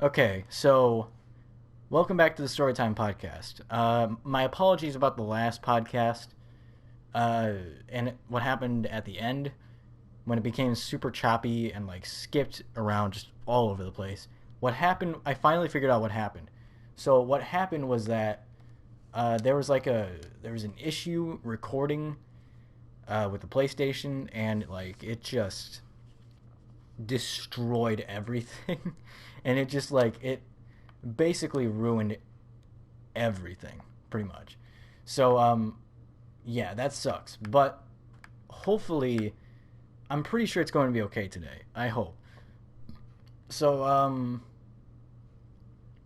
Okay, so welcome back to the Storytime podcast. My apologies about the last podcast uh, and what happened at the end when it became super choppy and like skipped around just all over the place. What happened? I finally figured out what happened. So what happened was that there was an issue recording with the PlayStation, and like it just destroyed everything, and it just like it basically ruined everything pretty much. So yeah, that sucks. But hopefully, I'm pretty sure it's going to be okay today. I hope. So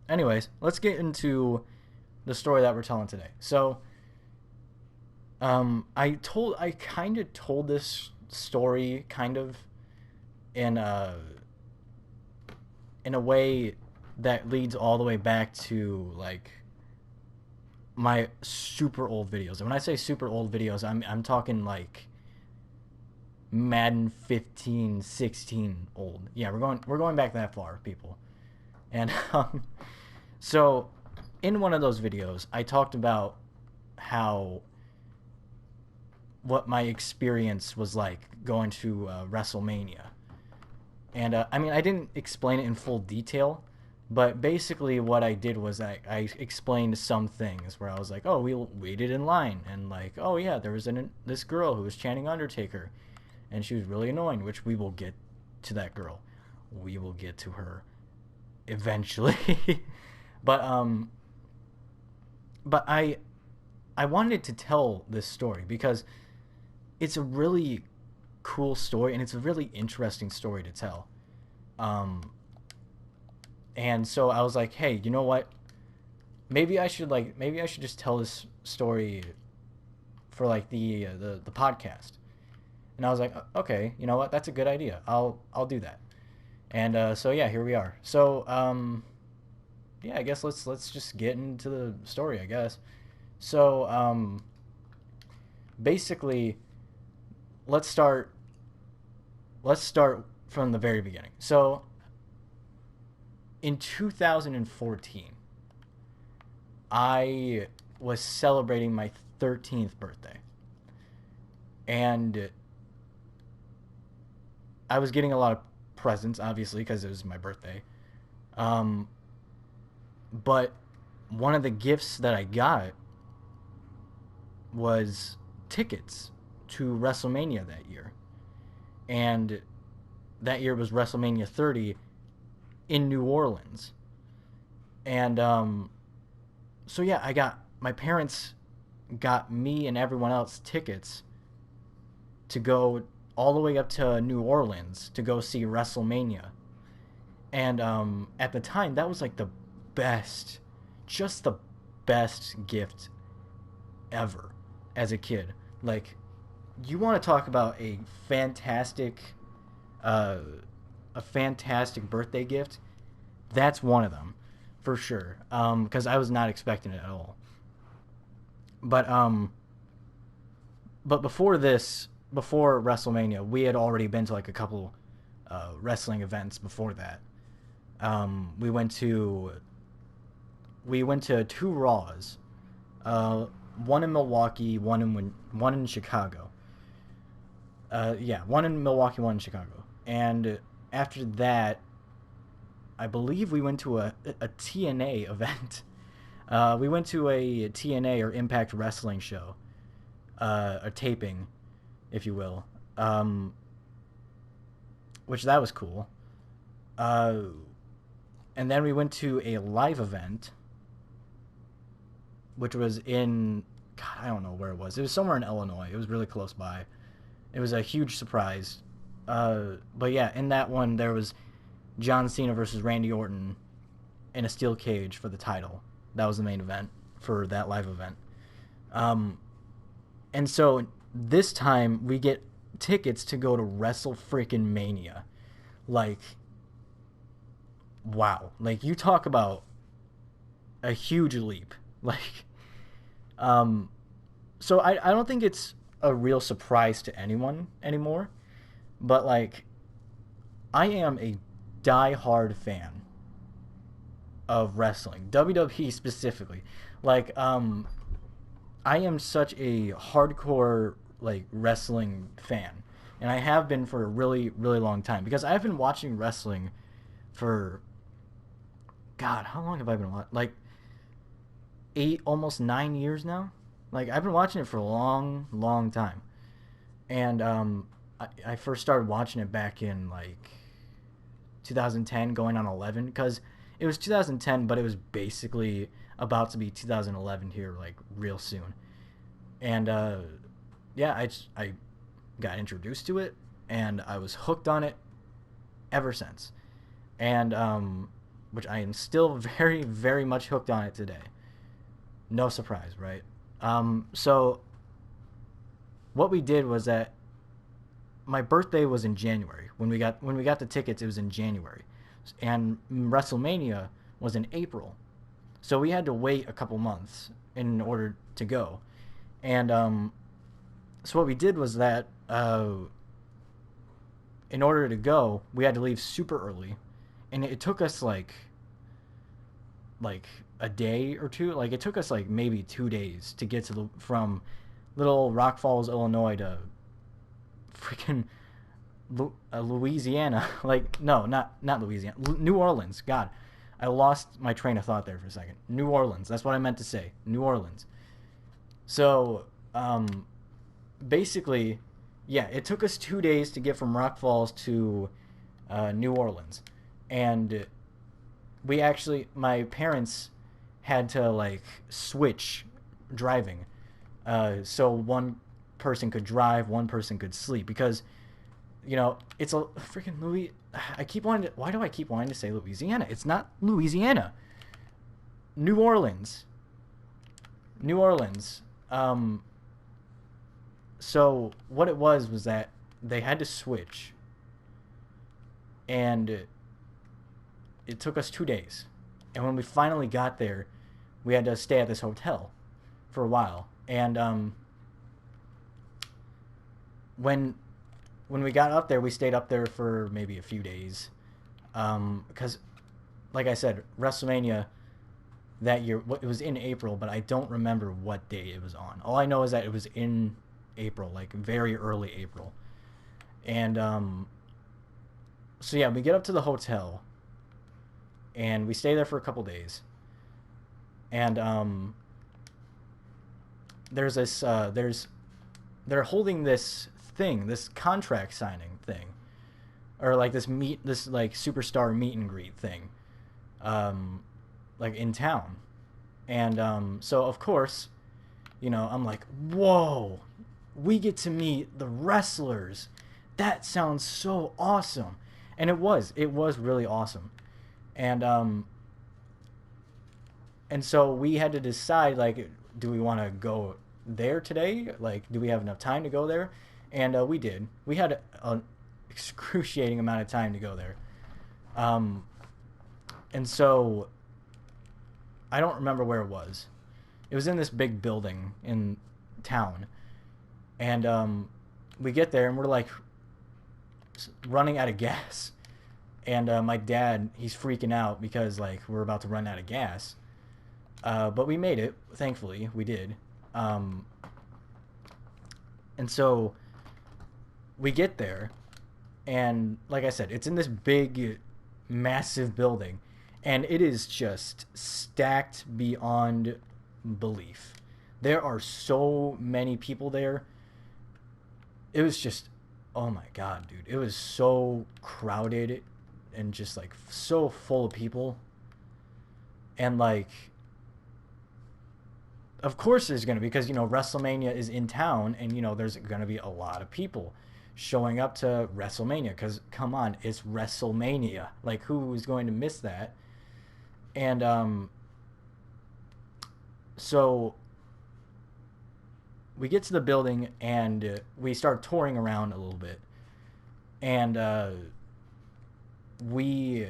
anyways, let's get into the story that we're telling today. So I kind of told this story kind of in a way that leads all the way back to like my super old videos. And when I say super old videos, I'm talking like Madden 15, 16 old. Yeah, we're going back that far, people. And so in one of those videos, I talked about how what my experience was like going to WrestleMania. And I mean, I didn't explain it in full detail, but basically what I did was I explained some things where I was like, oh, we waited in line, and like, oh yeah, there was this girl who was chanting Undertaker, and she was really annoying, which we will get to that girl. We will get to her eventually. but but I wanted to tell this story because it's a really cool story, and it's a really interesting story to tell. Um, and so I was like, hey, you know what? Maybe I should just tell this story for like the podcast. And I was like, okay, you know what? That's a good idea. I'll do that. And so yeah, here we are. So yeah, I guess let's just get into the story, I guess. So basically, let's start let's start from the very beginning. So in 2014, I was celebrating my 13th birthday, and I was getting a lot of presents, obviously, because it was my birthday. Um, but one of the gifts that I got was tickets to WrestleMania that year, and that year was WrestleMania 30 in New Orleans. And so yeah, I got my parents got me and everyone else tickets to go all the way up to New Orleans to go see WrestleMania. And at the time, that was like the best, just the best gift ever as a kid. Like, you want to talk about uh, a fantastic birthday gift? That's one of them, for sure. Because I was not expecting it at all. But before WrestleMania, we had already been to like a couple wrestling events before that. Um, we went to we went to two Raws, uh, one in Milwaukee, one in Chicago. Yeah, one in Milwaukee, one in Chicago. And after that, I believe we went to a TNA event. We went to a TNA or Impact Wrestling show, a taping, if you will, which that was cool. Uh, and then we went to a live event, which was in, God, I don't know where it was. It was somewhere in Illinois. It was really close by. It was a huge surprise. But yeah, in that one there was John Cena versus Randy Orton in a steel cage for the title. That was the main event for that live event. Um, and so this time we get tickets to go to Wrestle Freaking Mania. Like, wow. Like, you talk about a huge leap. Like, um, so I don't think it's a real surprise to anyone anymore. But like, I am a die-hard fan of wrestling, WWE specifically. Like, I am such a hardcore like wrestling fan, and I have been for a really really long time because I've been watching wrestling for God, how long have I been watching? Like 8, almost 9 years now. Like I've been watching it for a long, long time, and I first started watching it back in like 2010, going on 11, because it was 2010, but it was basically about to be 2011 here, like real soon. And yeah, I got introduced to it, and I was hooked on it ever since. And which I am still very, very much hooked on it today. No surprise, right? So what we did was that my birthday was in January when we got the tickets. It was in January, and WrestleMania was in April. So we had to wait a couple months in order to go. And so what we did was that in order to go, we had to leave super early, and it took us like a day or two. Like it took us like maybe 2 days to get to the from little Rock Falls, Illinois to freaking Louisiana. Like no, not Louisiana, New Orleans. God, I lost my train of thought there for a second. New Orleans. That's what I meant to say. New Orleans. So basically, yeah, it took us 2 days to get from Rock Falls to New Orleans, and we actually my parents had to like switch driving, so one person could drive, one person could sleep, because it's a freaking Louis. I keep wanting to. Why do I keep wanting to say Louisiana? It's not Louisiana. New Orleans. New Orleans. So what it was that they had to switch, and it took us 2 days. And when we finally got there, we had to stay at this hotel for a while. And when we got up there, we stayed up there for maybe a few days, because, like I said, WrestleMania that year, it was in April, but I don't remember what day it was on. All I know is that it was in April, like very early April. And so yeah, we get up to the hotel, and we stay there for a couple days. And they're holding this thing, this contract signing thing, or like this like superstar meet and greet thing, like in town. And so of course, I'm like, whoa, we get to meet the wrestlers. That sounds so awesome. And it was really awesome. And so we had to decide, like, do we want to go there today? Like, do we have enough time to go there? And we did. We had an excruciating amount of time to go there. And so I don't remember where it was. It was in this big building in town. And we get there, and we're like running out of gas. And my dad, he's freaking out because like we're about to run out of gas. But we made it, thankfully. We did. And so we get there, and like I said, it's in this big, massive building, and it is just stacked beyond belief. There are so many people there. It was just, oh my God, dude. It was so crowded and just like so full of people. And like, of course there's going to be, because WrestleMania is in town, and there's going to be a lot of people showing up to WrestleMania, because come on, it's WrestleMania. Like, who is going to miss that? And so we get to the building, and we start touring around a little bit, and we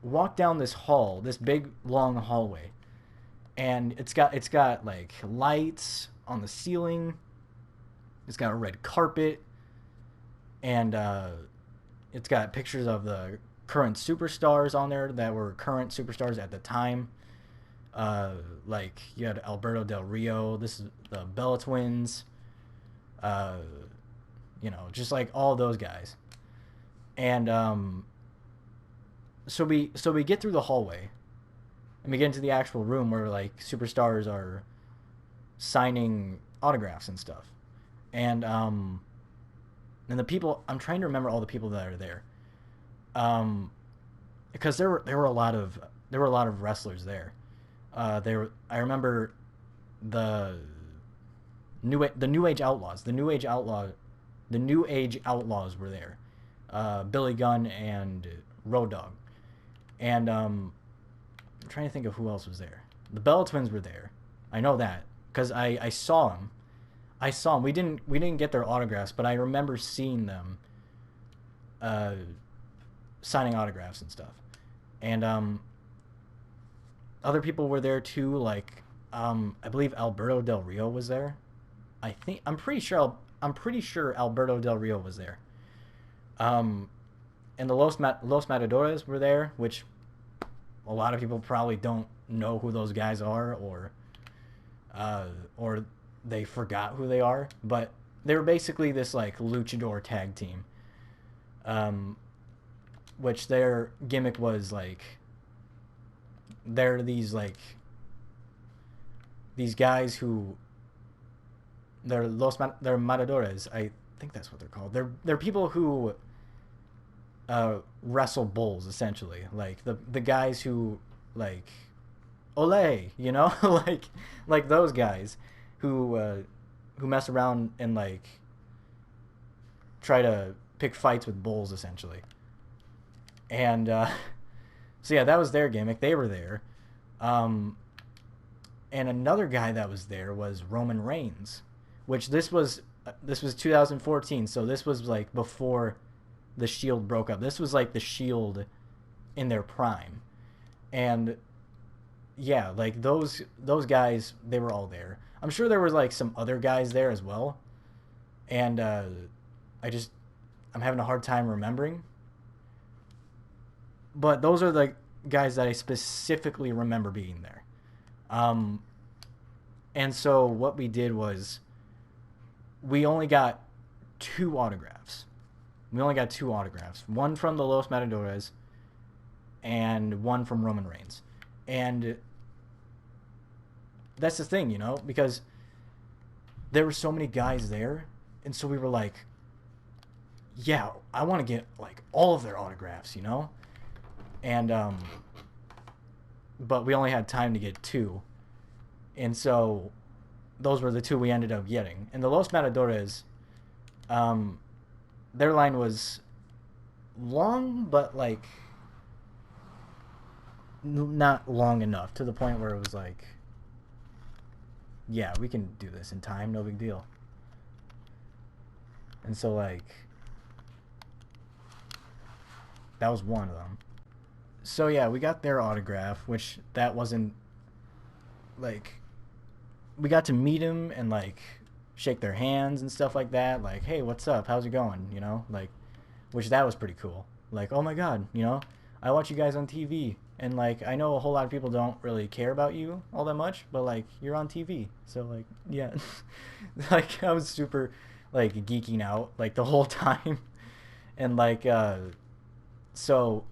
walk down this hall, this big long hallway, and it's got like lights on the ceiling. It's got a red carpet, and it's got pictures of the current superstars on there that were current superstars at the time. Like you had Alberto Del Rio. This is the Bella Twins. Uh, just like all those guys. And so we get through the hallway, and we get into the actual room where like superstars are signing autographs and stuff. And the people, I'm trying to remember all the people that are there. Because there were a lot of wrestlers there. I remember the New Age Outlaws. The New Age Outlaws were there. Billy Gunn and Road Dogg. And I'm trying to think of who else was there. The Bella Twins were there. I know that because I saw them. We didn't get their autographs, but I remember seeing them signing autographs and stuff. And other people were there too, like I believe Alberto Del Rio was there. I'm pretty sure Alberto Del Rio was there. And the Los Matadores were there, which a lot of people probably don't know who those guys are, or they forgot who they are, but they were basically this like luchador tag team, which their gimmick was like they're these guys who they're matadores. I think that's what they're called. They're people who wrestle bulls, essentially, like the guys who like ole, like those guys who mess around and like try to pick fights with bulls, essentially. And so yeah, that was their gimmick. They were there. And another guy that was there was Roman Reigns, which this was 2014, so this was like before the Shield broke up. This was like the Shield in their prime. And yeah, like those guys, they were all there. I'm sure there was like some other guys there as well. And I'm having a hard time remembering. But those are the guys that I specifically remember being there. And so what we did was we only got two autographs. One from the Los Matadores and one from Roman Reigns. And that's the thing, because there were so many guys there, and so we were like, yeah, I want to get like all of their autographs, and but we only had time to get two, and so those were the two we ended up getting. And the Los Matadores, their line was long, but like not long enough to the point where it was like, yeah, we can do this in time, no big deal. And so like that was one of them. So yeah, we got their autograph, which that wasn't like, we got to meet him and like shake their hands and stuff like that, like, hey, what's up, how's it going, like, which that was pretty cool. Like, oh my god, I watch you guys on TV, and like I know a whole lot of people don't really care about you all that much, but like you're on TV, so like, yeah. Like I was super like geeking out like the whole time. And like so,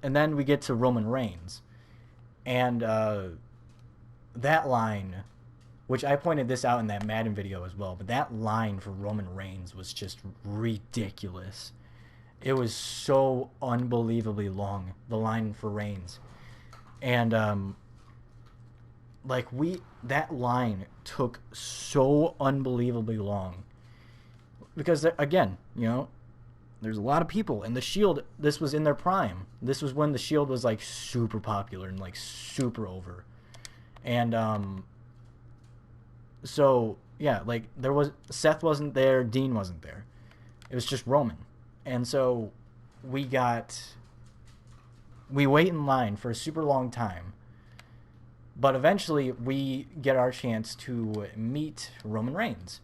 and then we get to Roman Reigns, and that line, which I pointed this out in that Madden video as well, but that line for Roman Reigns was just ridiculous. It was so unbelievably long, the line for Reigns. And like that line took so unbelievably long, because again, there's a lot of people, and the Shield, this was in their prime. This was when the Shield was like super popular and like super over. And so yeah, like Seth wasn't there, Dean wasn't there. It was just Roman. And so we wait in line for a super long time, but eventually we get our chance to meet Roman Reigns.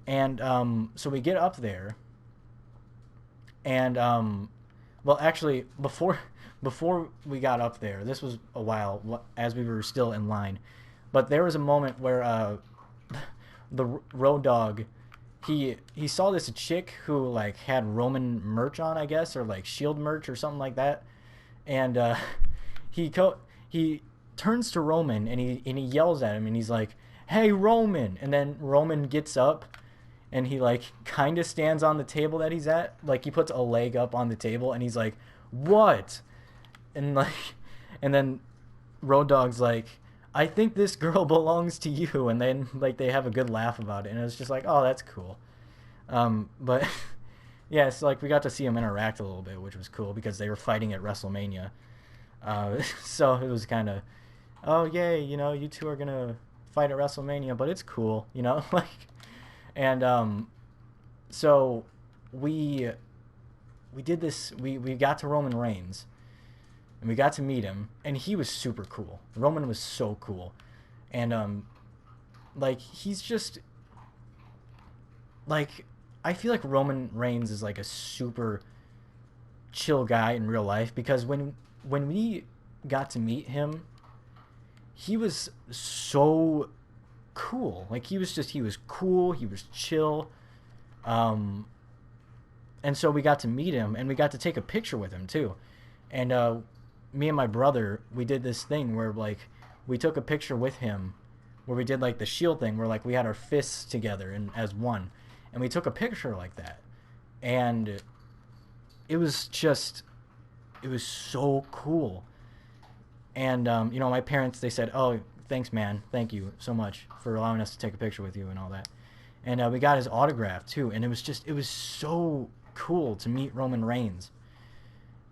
And so we get up there, and Well, actually, before we got up there, this was a while as we were still in line, but there was a moment where the road dog, he saw this chick who like had Roman merch on, I guess, or like Shield merch or something like that, and he turns to Roman and he yells at him and he's like, "Hey Roman!" And then Roman gets up and he like kind of stands on the table that he's at, like he puts a leg up on the table and he's like, "What?" And like, and then Road Dog's like, "I think this girl belongs to you," and then like they have a good laugh about it, and it's just like, oh, that's cool. But yeah, it's like we got to see them interact a little bit, which was cool because they were fighting at WrestleMania. So it was kind of, oh yay, you two are gonna fight at WrestleMania, but it's cool, like, and so we we did this. We got to Roman Reigns, and we got to meet him, and he was super cool. Roman was so cool, and like he's just like I feel like Roman Reigns is like a super chill guy in real life because when we got to meet him, he was so cool. Like he was cool, he was chill. Um and so we got to meet him and we got to take a picture with him too. And me and my brother, we did this thing where like we took a picture with him where we did like the shield thing where like we had our fists together and as one. And we took a picture like that. And it was just it was so cool. And my parents, they said, "Oh, thanks, man. Thank you so much for allowing us to take a picture with you and all that." And we got his autograph too, and it was so cool to meet Roman Reigns.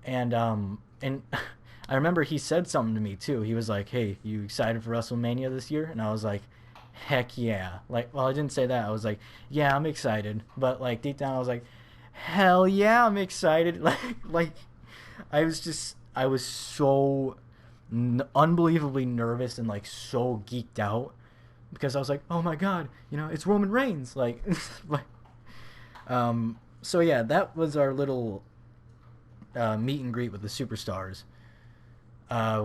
And I remember he said something to me too. He was like, "Hey, you excited for WrestleMania this year?" And I was like, "Heck yeah!" Like, well, I didn't say that. I was like, "Yeah, I'm excited," but like deep down, I was like, "Hell yeah, I'm excited!" Like I was so unbelievably nervous and like so geeked out because I was like, "Oh my god, it's Roman Reigns!" Like, like, so yeah, that was our little meet and greet with the superstars,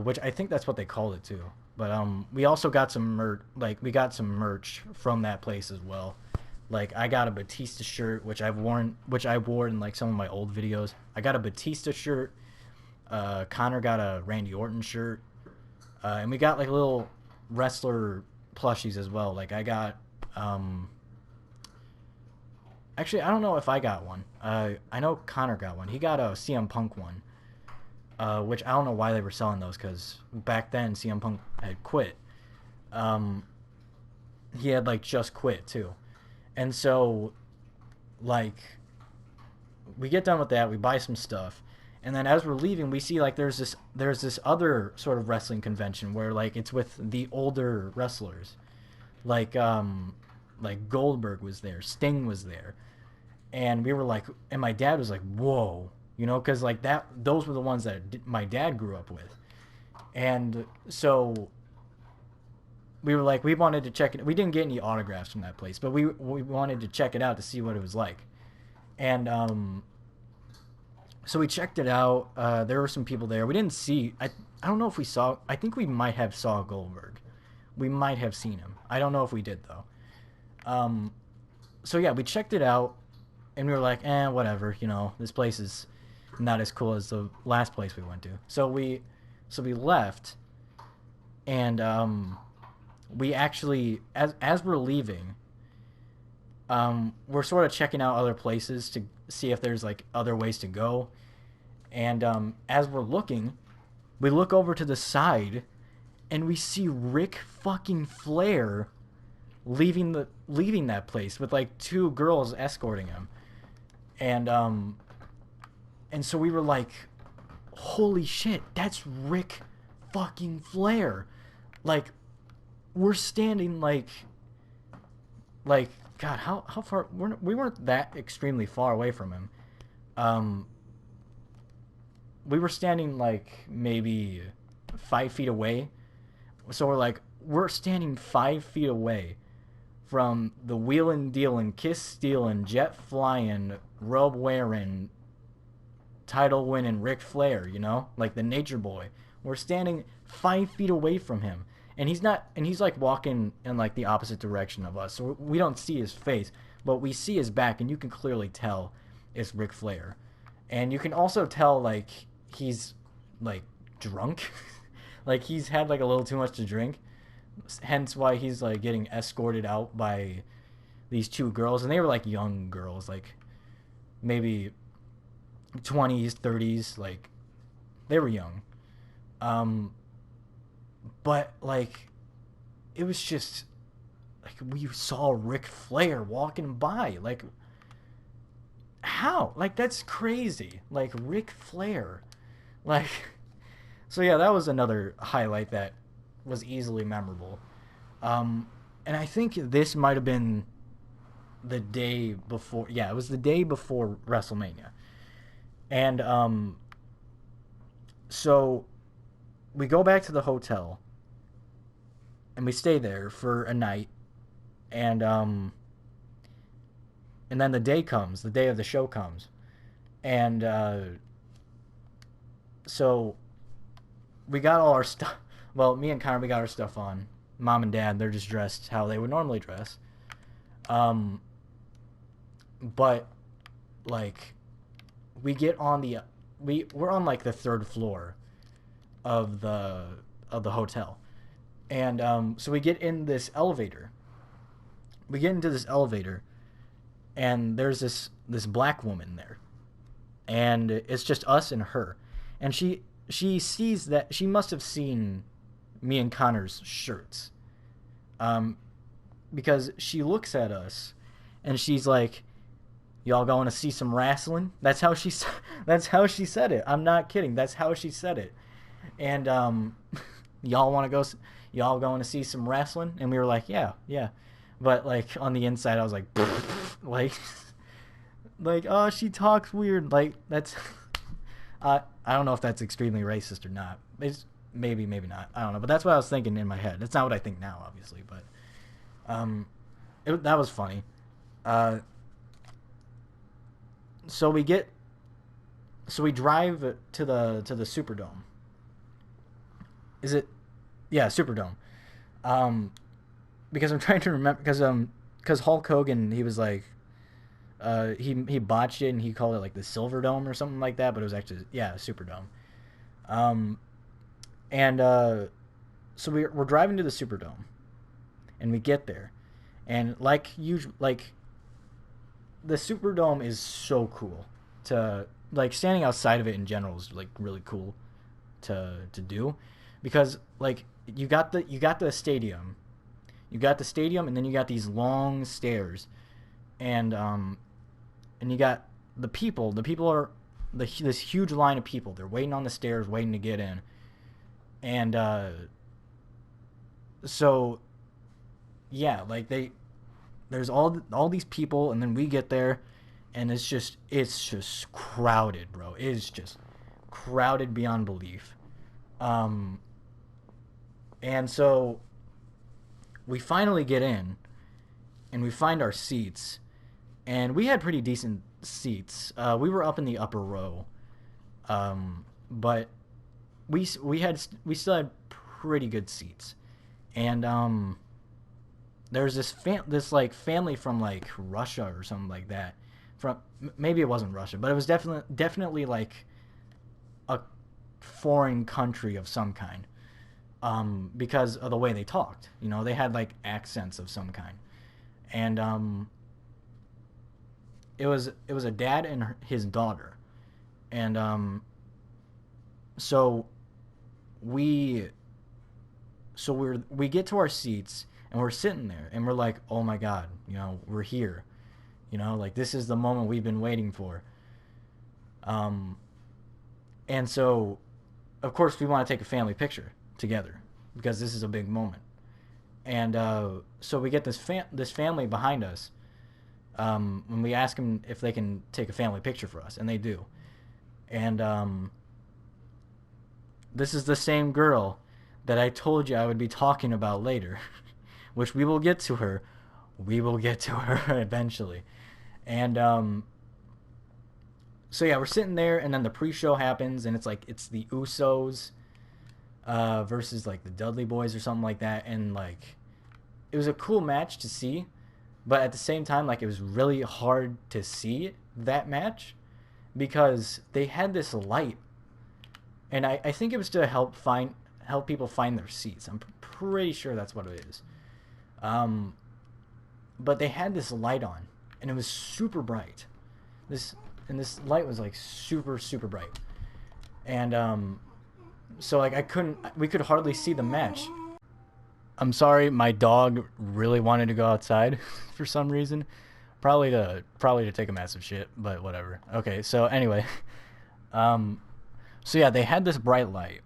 which I think that's what they called it too. But we also got some we got some merch from that place as well. Like I got a Batista shirt, which I wore in like some of my old videos. I got a Batista shirt. Connor got a Randy Orton shirt, and we got like little wrestler plushies as well. Like I got, actually I don't know if I got one. I know Connor got one. He got a CM Punk one, which I don't know why they were selling those because back then CM Punk had quit. He had like just quit too, and so like we get done with that. We buy some stuff. And then as we're leaving, we see like there's this other sort of wrestling convention where like it's with the older wrestlers, like Goldberg was there, Sting was there, and we were like, and my dad was like, whoa, because like those were the ones that my dad grew up with, and so we were like, we wanted to check it. We didn't get any autographs from that place, but we wanted to check it out to see what it was like, and so we checked it out. There were some people there. We didn't see. I don't know if we saw. I think we might have saw Goldberg. We might have seen him. I don't know if we did though. So yeah, we checked it out, and we were like, whatever. This place is not as cool as the last place we went to. So we left, and we actually, as we're leaving, we're sort of checking out other places to see if there's like other ways to go. And as we're looking, we look over to the side and we see Ric fucking Flair leaving that place with like two girls escorting him. And so we were like, holy shit, that's Ric fucking Flair. Like we're standing like God, how far? We weren't that extremely far away from him. We were standing like maybe 5 feet away. So we're standing 5 feet away from the wheelin' dealin', kiss stealin', jet flying, robe wearing, title winning Ric Flair, like the Nature Boy. We're standing 5 feet away from him, and he's like walking in like the opposite direction of us, so we don't see his face, but we see his back, and you can clearly tell it's Ric Flair, and you can also tell like he's like drunk, like he's had like a little too much to drink, hence why he's like getting escorted out by these two girls, and they were like young girls, like maybe 20s, 30s, like they were young. But like it was just like we saw Ric Flair walking by. Like how? Like that's crazy. Like Ric Flair. Like so yeah, that was another highlight that was easily memorable. And I think this might have been the day before. Yeah, it was the day before WrestleMania. And so we go back to the hotel and we stay there for a night, and then the day comes, the day of the show comes, and so we got all our stuff. Well, me and Connor, we got our stuff on. Mom and Dad, they're just dressed how they would normally dress. But like we get on we're on like the third floor of the hotel, and so we get in this elevator. We get into this elevator, and there's this black woman there, and it's just us and her, and she sees that she must have seen me and Connor's shirts, because she looks at us, and she's like, "Y'all going to see some wrestling?" That's how she said it. I'm not kidding. That's how she said it. And y'all going to see some wrestling? And we were like, yeah. But like on the inside, I was like, like oh, she talks weird. Like that's I don't know if that's extremely racist or not. It's maybe not. I don't know. But that's what I was thinking in my head. It's not what I think now, obviously. But that was funny. So we drive to the Superdome. Is it? Yeah, Superdome. Because I'm trying to remember, because Hulk Hogan, he was like, he botched it and he called it like the Silver Dome or something like that, but it was actually Superdome. So we're driving to the Superdome, and we get there, and like the Superdome is so cool to like standing outside of it in general is like really cool to do, because like you got the stadium, and then you got these long stairs, and you got the people are this huge line of people. They're waiting on the stairs, waiting to get in, and so yeah, like there's all these people, and then we get there, and it's just crowded, bro. It is just crowded beyond belief. And so we finally get in, and we find our seats, and we had pretty decent seats. We were up in the upper row, but we still had pretty good seats, and there's this family from like Russia or something like that. From maybe it wasn't Russia, but it was definitely like a foreign country of some kind, because of the way they talked. They had like accents of some kind, and it was a dad and his daughter, and so we get to our seats, and we're sitting there, and we're like, oh my god, we're here, like this is the moment we've been waiting for. And so of course we want to take a family picture together because this is a big moment. And so we get this family behind us, when we ask them if they can take a family picture for us, and they do. And this is the same girl that I told you I would be talking about later, which we will get to her. We will get to her eventually. And So yeah, we're sitting there, and then the pre-show happens, and it's the Usos versus like the Dudley Boys or something like that, and like it was a cool match to see, but at the same time, like it was really hard to see that match because they had this light, and I think it was to help people find their seats. I'm pretty sure that's what it is. Um, but they had this light on, and it was super bright. This light was like super bright, and so like we could hardly see the match. I'm sorry, my dog really wanted to go outside for some reason, probably to take a massive shit, but whatever. Okay, so anyway, um, so yeah, they had this bright light,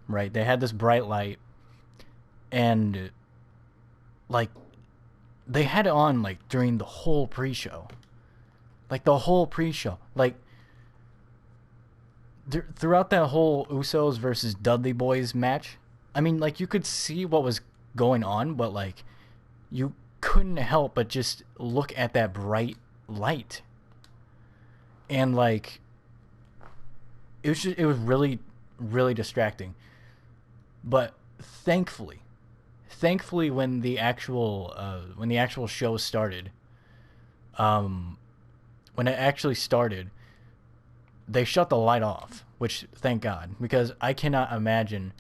right? They had this bright light, and like they had it on like during the whole pre-show, like the whole pre-show, like throughout that whole Usos versus Dudley Boys match. I mean, like you could see what was going on, but like you couldn't help but just look at that bright light, and like it was really distracting. But thankfully, when the actual show started, um, when it actually started, they shut the light off, which thank God, because I cannot imagine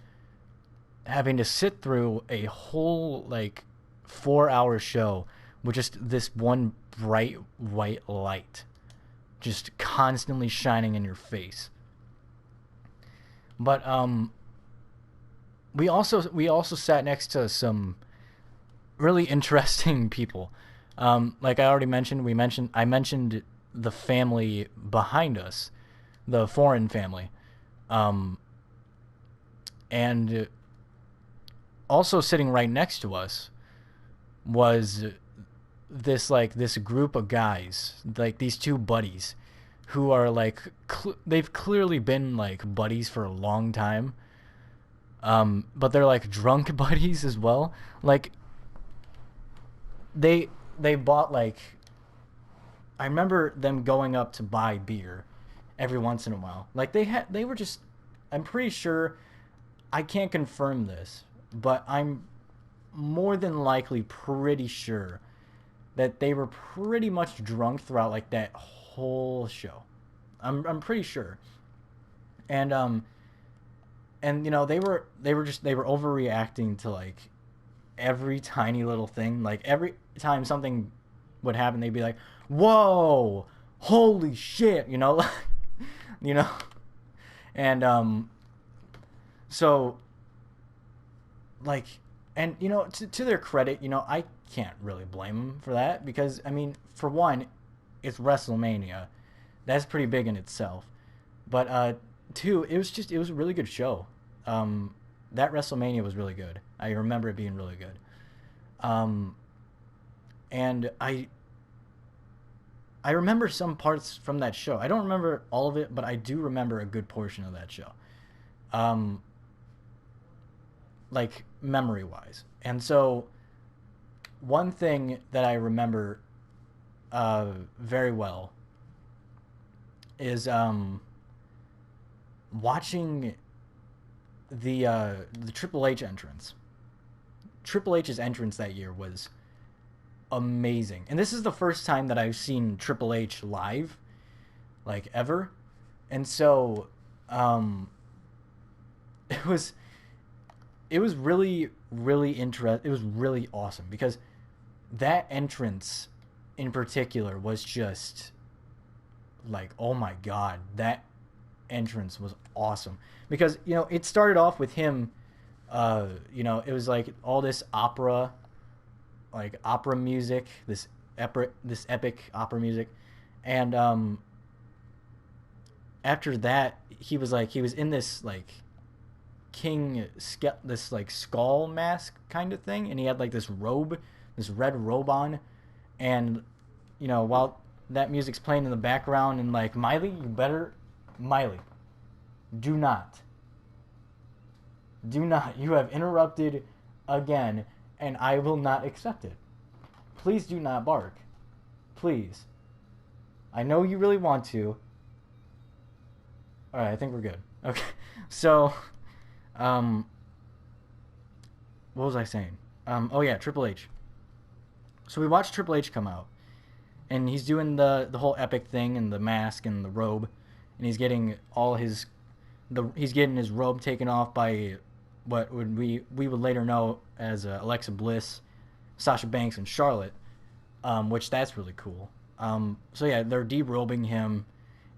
having to sit through a whole like 4 hour show with just this one bright white light just constantly shining in your face. But we also sat next to some really interesting people. Like I already mentioned, I mentioned the family behind us, the foreign family, um, and also sitting right next to us was this group of guys, like these two buddies, who are like they've clearly been like buddies for a long time, but they're like drunk buddies as well. Like they bought like I remember them going up to buy beer every once in a while. Like they were just I'm pretty sure I can't confirm this, but I'm more than likely pretty sure that they were pretty much drunk throughout like that whole show. I'm pretty sure. And and you know they were overreacting to like every tiny little thing. Like every time something would happen, they'd be like, "Whoa, holy shit!" You know, you know. And so like, and you know, to their credit, you know, I can't really blame them for that because I mean, for one, it's WrestleMania, that's pretty big in itself. But two, it was a really good show. That WrestleMania was really good. I remember it being really good. Um, and I remember some parts from that show. I don't remember all of it, but I do remember a good portion of that show. Um, like memory wise. And so one thing that I remember very well is watching the Triple H entrance. Triple H's entrance that year was amazing, and this is the first time that I've seen Triple H live, like ever, and so um, it was it was really awesome because that entrance in particular was just like, oh my god, that entrance was awesome because you know it started off with him, you know, it was like all this opera music, this epic opera music, and after that he was in this like this like skull mask kind of thing, and he had like this red robe on, and you know while that music's playing in the background, and like Miley, do not you have interrupted again, and I will not accept it. Please do not bark, please. I know you really want to, All right, I think we're good. Okay, so, um, what was I saying? Oh yeah, Triple H. So we watched Triple H come out, and he's doing the whole epic thing and the mask and the robe, and he's getting all his he's getting his robe taken off by what would we would later know as Alexa Bliss, Sasha Banks, and Charlotte, which that's really cool. So yeah, they're derobing him,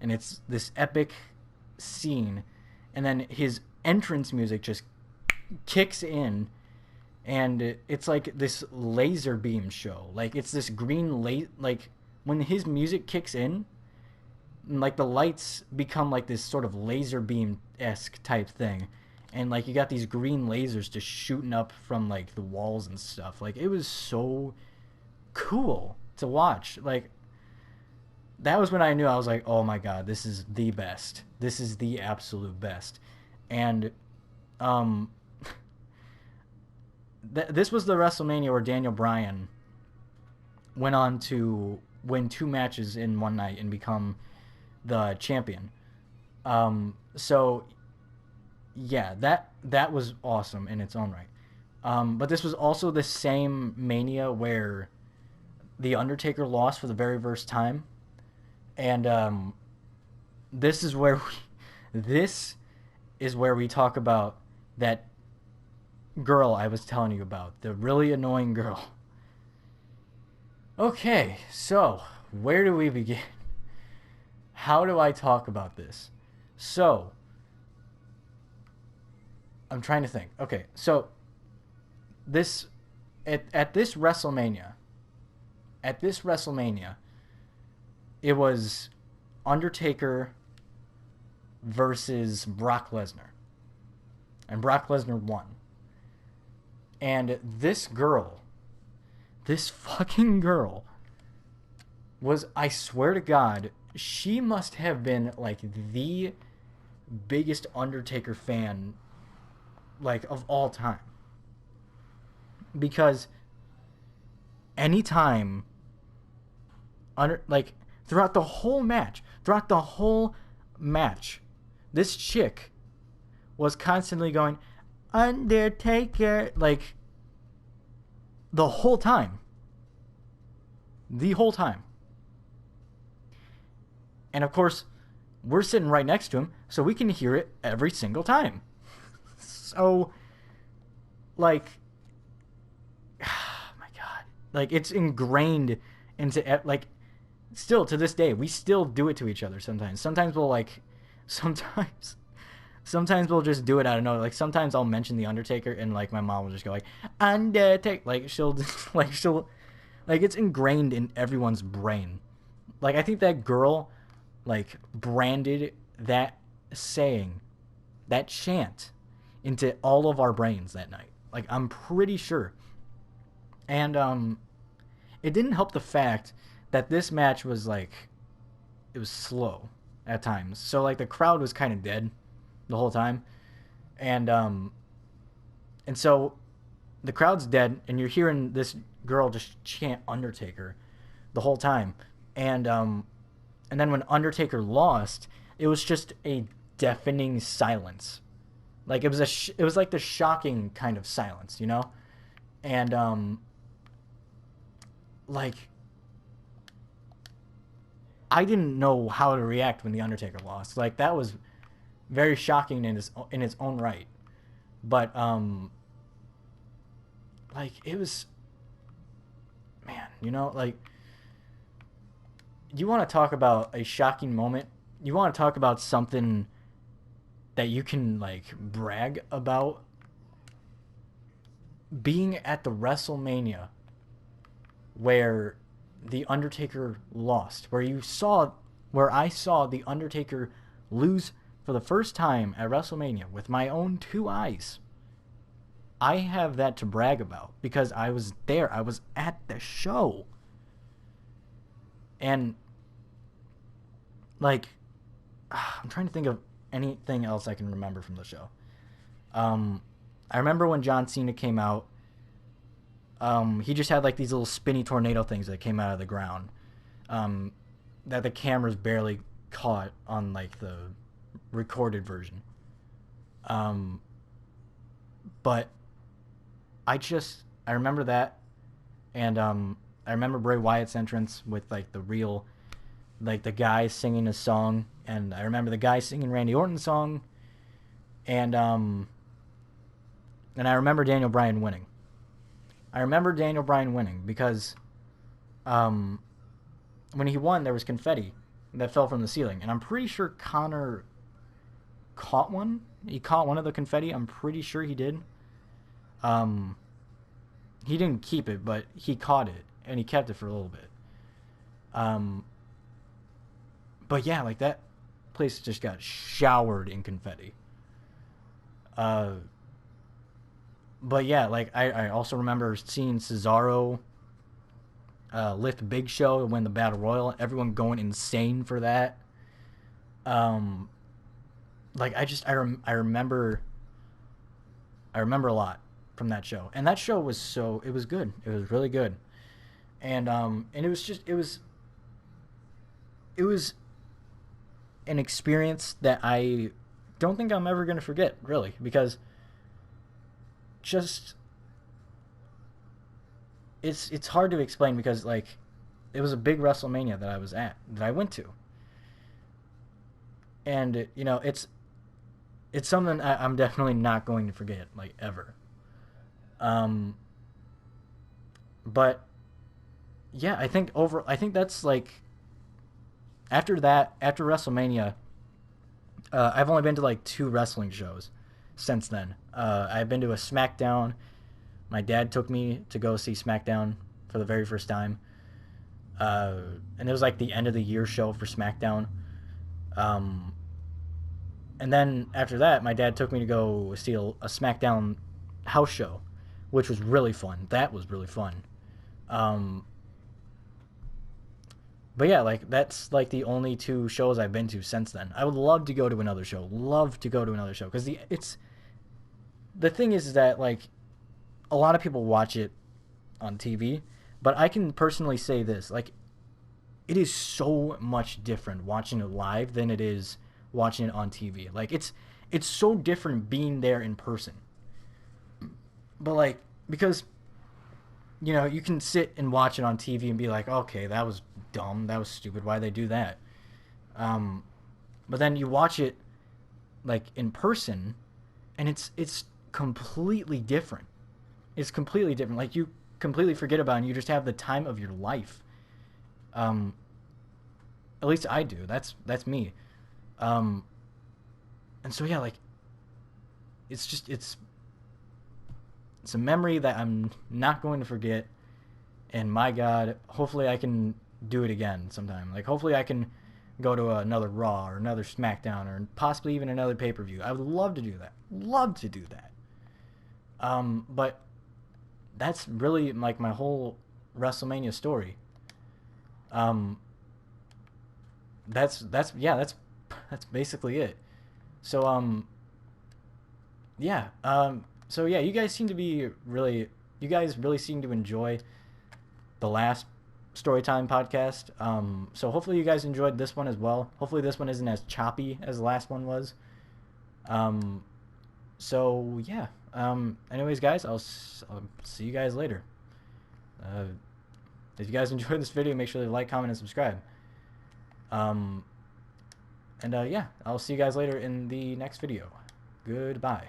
and it's this epic scene, and then his entrance music just kicks in, and it's like this laser beam show. Like it's this green like when his music kicks in, like the lights become like this sort of laser beam esque type thing, and like you got these green lasers just shooting up from like the walls and stuff. Like it was so cool to watch. Like that was when I knew. I was like, oh my god, this is the best. This is the absolute best. And um this was the WrestleMania where Daniel Bryan went on to win 2 matches in one night and become the champion. So yeah, that was awesome in its own right. But this was also the same Mania where the Undertaker lost for the very first time, and this is where this is where we talk about that girl I was telling you about, the really annoying girl. Okay, so where do we begin? How do I talk about this? So, I'm trying to think. Okay, so this at this WrestleMania, it was Undertaker versus Brock Lesnar, and Brock Lesnar won. And this girl, this fucking girl, was, I swear to God, she must have been like the biggest Undertaker fan like of all time. Because anytime like throughout the whole match, this chick was constantly going, Undertaker, like the whole time. And of course, we're sitting right next to him, so we can hear it every single time. So, like, oh my god, like it's ingrained into like, still to this day, we still do it to each other sometimes. Sometimes we'll just do it out of nowhere. Like sometimes I'll mention the Undertaker, and like my mom will just go like Undertaker, like she'll like it's ingrained in everyone's brain. Like I think that girl like branded that saying, that chant, into all of our brains that night. Like I'm pretty sure. And it didn't help the fact that this match was like, it was slow at times. So like the crowd was kind of dead the whole time. And so the crowd's dead, and you're hearing this girl just chant Undertaker the whole time. And then when Undertaker lost, it was just a deafening silence. Like it was like the shocking kind of silence, you know? And like I didn't know how to react when the Undertaker lost. Like that was very shocking in its own right. But like it was, man, you know, like you want to talk about a shocking moment. You want to talk about something that you can like brag about. Being at the WrestleMania where the Undertaker lost, where I saw the Undertaker lose for the first time at WrestleMania with my own 2 eyes. I have that to brag about because I was there. I was at the show. And like I'm trying to think of anything else I can remember from the show. I remember when John Cena came out, he just had like these little spinny tornado things that came out of the ground, that the cameras barely caught on like the recorded version. But I remember that, and I remember Bray Wyatt's entrance with like the real, like the guy singing a song, and I remember the guy singing Randy Orton's song, and I remember Daniel Bryan winning. I remember Daniel Bryan winning because when he won, there was confetti that fell from the ceiling, and I'm pretty sure Connor caught one. He caught one of the confetti. I'm pretty sure he did. He didn't keep it, but he caught it, and he kept it for a little bit. But yeah, like that place just got showered in confetti. But yeah, like I also remember seeing Cesaro lift Big Show and win the Battle Royal. Everyone going insane for that. Like I remember a lot from that show, and that show was it was good. It was really good, and it was an experience that I don't think I'm ever gonna forget, really, because just it's hard to explain, because like it was a big WrestleMania that I went to, and you know it's something I'm definitely not going to forget, like, ever. But yeah, I think that's like after WrestleMania, I've only been to like 2 wrestling shows since then. I've been to a SmackDown. My dad took me to go see SmackDown for the very first time. And it was like the end of the year show for SmackDown. And then after that, my dad took me to go see a SmackDown house show, which was really fun. That was really fun. But yeah, like that's like the only 2 shows I've been to since then. I would love to go to another show. Love to go to another show, because the thing is that like a lot of people watch it on TV, but I can personally say this, like it is so much different watching it live than it is watching it on TV. Like it's so different being there in person. But like, because you know, you can sit and watch it on TV and be like, okay, that was dumb, that was stupid, why'd they do that? But then you watch it like in person, and it's completely different. It's completely different. Like you completely forget about it, and you just have the time of your life. At least I do. That's me. And so yeah, like it's a memory that I'm not going to forget. And my God, hopefully I can do it again sometime. Like hopefully I can go to another Raw or another SmackDown or possibly even another pay-per-view. I would love to do that. Love to do that. But that's really like my whole WrestleMania story. That's basically it. So yeah. So yeah, you guys really seem to enjoy the last Storytime podcast. So hopefully you guys enjoyed this one as well. Hopefully this one isn't as choppy as the last one was. So yeah. Anyways, guys, I'll see you guys later. If you guys enjoyed this video, make sure to like, comment, and subscribe. Yeah, I'll see you guys later in the next video. Goodbye.